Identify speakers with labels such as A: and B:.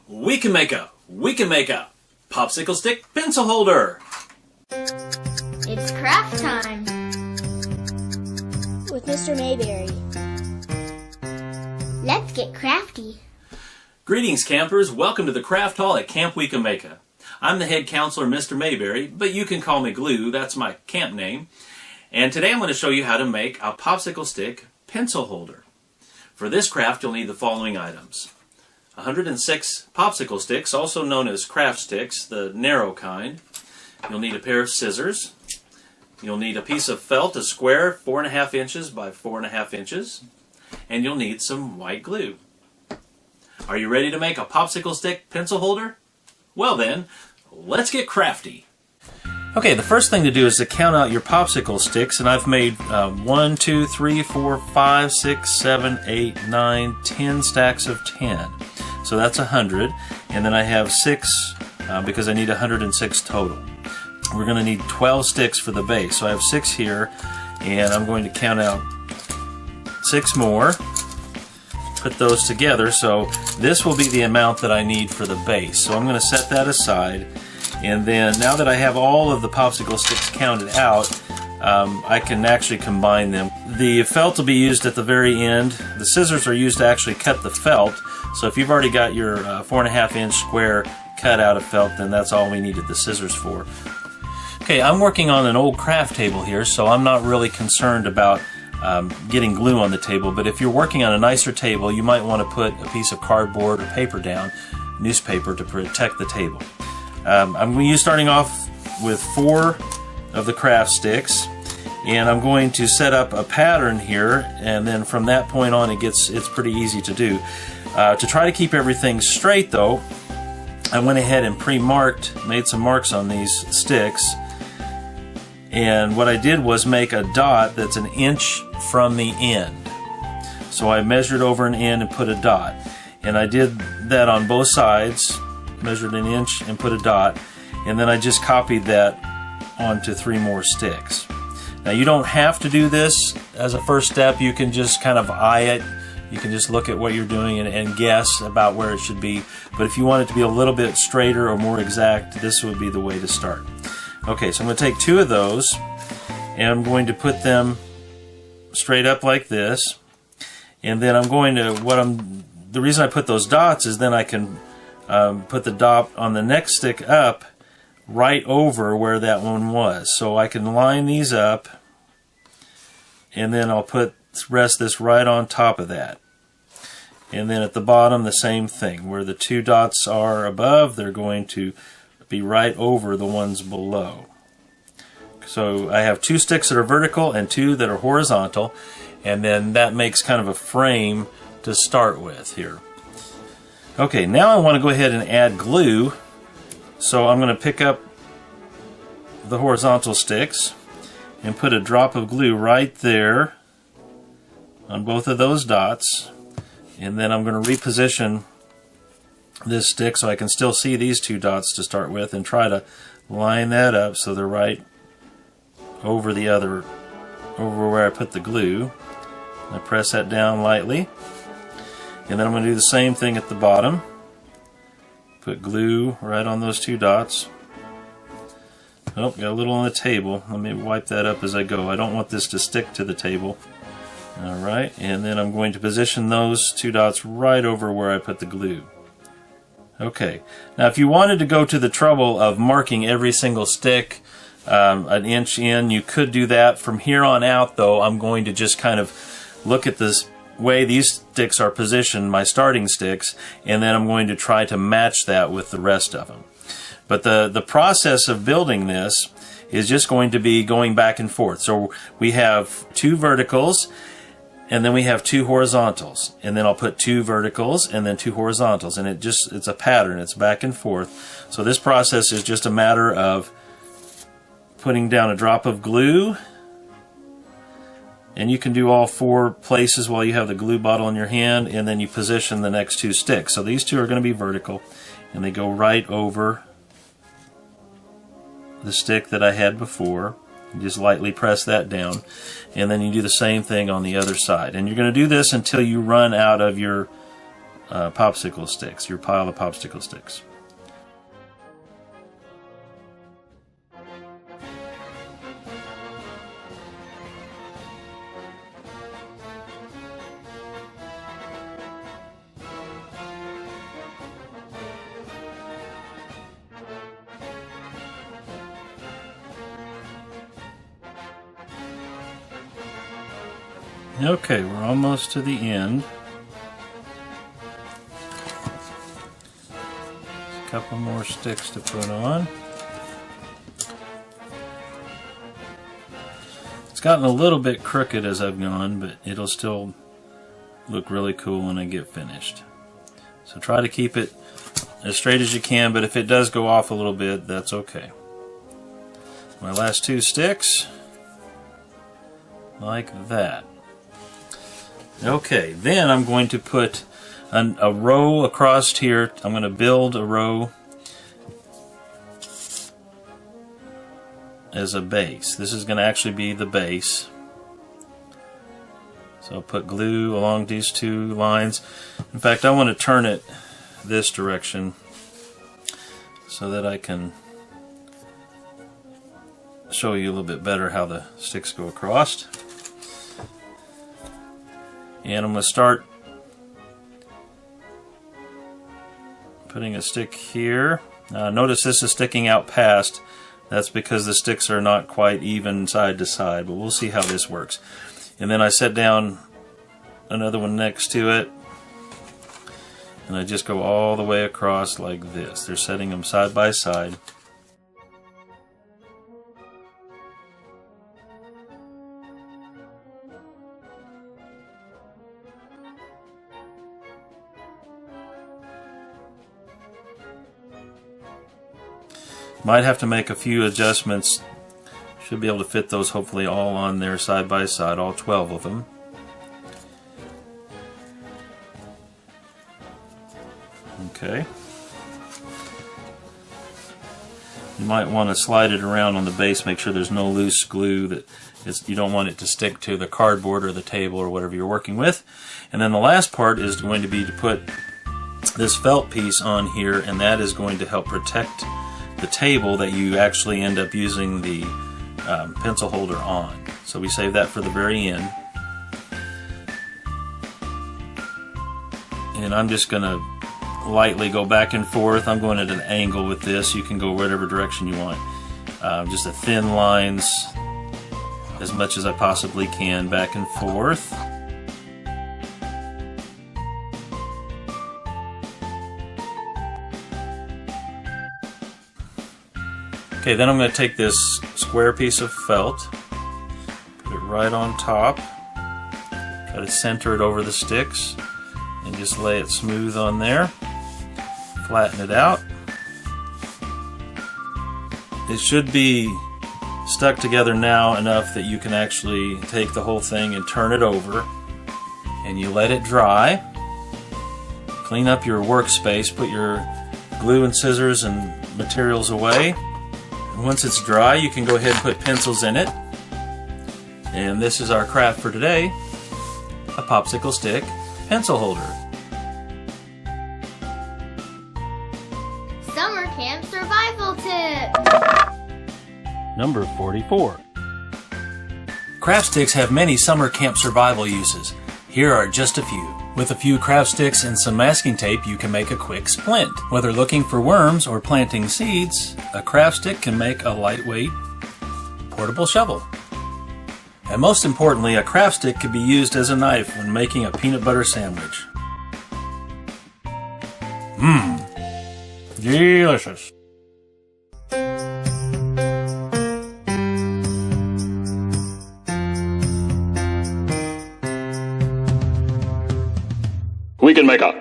A: Weekinmayka popsicle stick pencil holder.
B: It's craft time
C: with Mr. Mayberry.
B: Let's get crafty.
A: Greetings, campers. Welcome to the craft hall at Camp Weekinmayka. I'm the head counselor, Mr. Mayberry, but you can call me Glue. That's my camp name. And today I'm going to show you how to make a popsicle stick pencil holder. For this craft, you'll need the following items: 106 popsicle sticks, also known as craft sticks, the narrow kind. You'll need a pair of scissors. You'll need a piece of felt, a square 4.5 inches by 4.5 inches. And you'll need some white glue. Are you ready to make a popsicle stick pencil holder? Well then, let's get crafty. Okay, the first thing to do is to count out your popsicle sticks, and I've made 1, 2, 3, 4, 5, 6, 7, 8, 9, 10 stacks of 10. So that's 100, and then I have 6 because I need 106 total. We're going to need 12 sticks for the base, so I have 6 here, and I'm going to count out 6 more, put those together, so this will be the amount that I need for the base. So I'm going to set that aside, and then now that I have all of the popsicle sticks counted out, I can actually combine them. The felt will be used at the very end. The scissors are used to actually cut the felt, so if you've already got your 4.5 inch square cut out of felt, then that's all we needed the scissors for. Okay, I'm working on an old craft table here, so I'm not really concerned about getting glue on the table, but if you're working on a nicer table, you might want to put a piece of cardboard or paper down, newspaper, to protect the table. I'm going to use starting off with 4 of the craft sticks, and I'm going to set up a pattern here, and then from that point on it's pretty easy to do. To try to keep everything straight though, I went ahead and made some marks on these sticks, and what I did was make a dot that's 1 inch from the end. So I measured over 1 end and put a dot, and I did that on both sides, measured 1 inch and put a dot, and then I just copied that onto 3 more sticks. Now you don't have to do this as a first step. You can just kind of eye it. You can just look at what you're doing and guess about where it should be. But if you want it to be a little bit straighter or more exact, this would be the way to start. Okay, so I'm going to take 2 of those, and I'm going to put them straight up like this. And then I'm going to, the reason I put those dots is then I can put the dot on the next stick up right over where that one was. So I can line these up, and then I'll rest this right on top of that. And then at the bottom the same thing. Where the 2 dots are above, they're going to be right over the ones below. So I have 2 sticks that are vertical and 2 that are horizontal, and then that makes kind of a frame to start with here. Okay, now I want to go ahead and add glue. So I'm going to pick up the horizontal sticks and put a drop of glue right there on both of those dots, and then I'm going to reposition this stick so I can still see these 2 dots to start with, and try to line that up so they're right over over where I put the glue. I press that down lightly, and then I'm going to do the same thing at the bottom. Put glue right on those 2 dots. Oh, got a little on the table. Let me wipe that up as I go. I don't want this to stick to the table. Alright, and then I'm going to position those 2 dots right over where I put the glue. Okay, now if you wanted to go to the trouble of marking every single stick 1 inch in, you could do that. From here on out though, I'm going to just kind of look at this way these sticks are positioned, my starting sticks, and then I'm going to try to match that with the rest of them. But the process of building this is just going to be going back and forth. So we have 2 verticals, and then we have 2 horizontals, and then I'll put 2 verticals and then 2 horizontals, and it's a pattern. It's back and forth. So this process is just a matter of putting down a drop of glue, and you can do all 4 places while you have the glue bottle in your hand, and then you position the next 2 sticks. So these 2 are going to be vertical, and they go right over the stick that I had before. You just lightly press that down, and then you do the same thing on the other side. And you're going to do this until you run out of your popsicle sticks, your pile of popsicle sticks. Okay, we're almost to the end. A couple more sticks to put on. It's gotten a little bit crooked as I've gone, but it'll still look really cool when I get finished. So try to keep it as straight as you can, but if it does go off a little bit, that's okay. My last two sticks, like that. Okay, then I'm going to put a row across here. I'm going to build a row as a base. This is going to actually be the base. So I'll put glue along these two lines. In fact, I want to turn it this direction so that I can show you a little bit better how the sticks go across. And I'm going to start putting a stick here. Notice this is sticking out past. That's because the sticks are not quite even side to side, but we'll see how this works. And then I set down another one next to it, and I just go all the way across like this. They're setting them side by side. Might have to make a few adjustments. Should be able to fit those hopefully all on there side by side, all 12 of them. Okay. You might want to slide it around on the base, make sure there's no loose glue. You don't want it to stick to the cardboard or the table or whatever you're working with. And then the last part is going to be to put this felt piece on here, and that is going to help protect the table that you actually end up using the pencil holder on. So we save that for the very end. And I'm just going to lightly go back and forth. I'm going at an angle with this. You can go whatever direction you want. Just a thin lines as much as I possibly can, back and forth. Okay, then I'm going to take this square piece of felt, put it right on top, try to center it over the sticks, and just lay it smooth on there, flatten it out. It should be stuck together now enough that you can actually take the whole thing and turn it over, and you let it dry. Clean up your workspace, put your glue and scissors and materials away. Once it's dry, you can go ahead and put pencils in it. And this is our craft for today, a popsicle stick pencil holder.
B: Summer Camp Survival Tip!
A: Number 44. Craft sticks have many summer camp survival uses. Here are just a few. With a few craft sticks and some masking tape, you can make a quick splint. Whether looking for worms or planting seeds, a craft stick can make a lightweight, portable shovel. And most importantly, a craft stick can be used as a knife when making a peanut butter sandwich. Delicious.
C: Weekinmayka.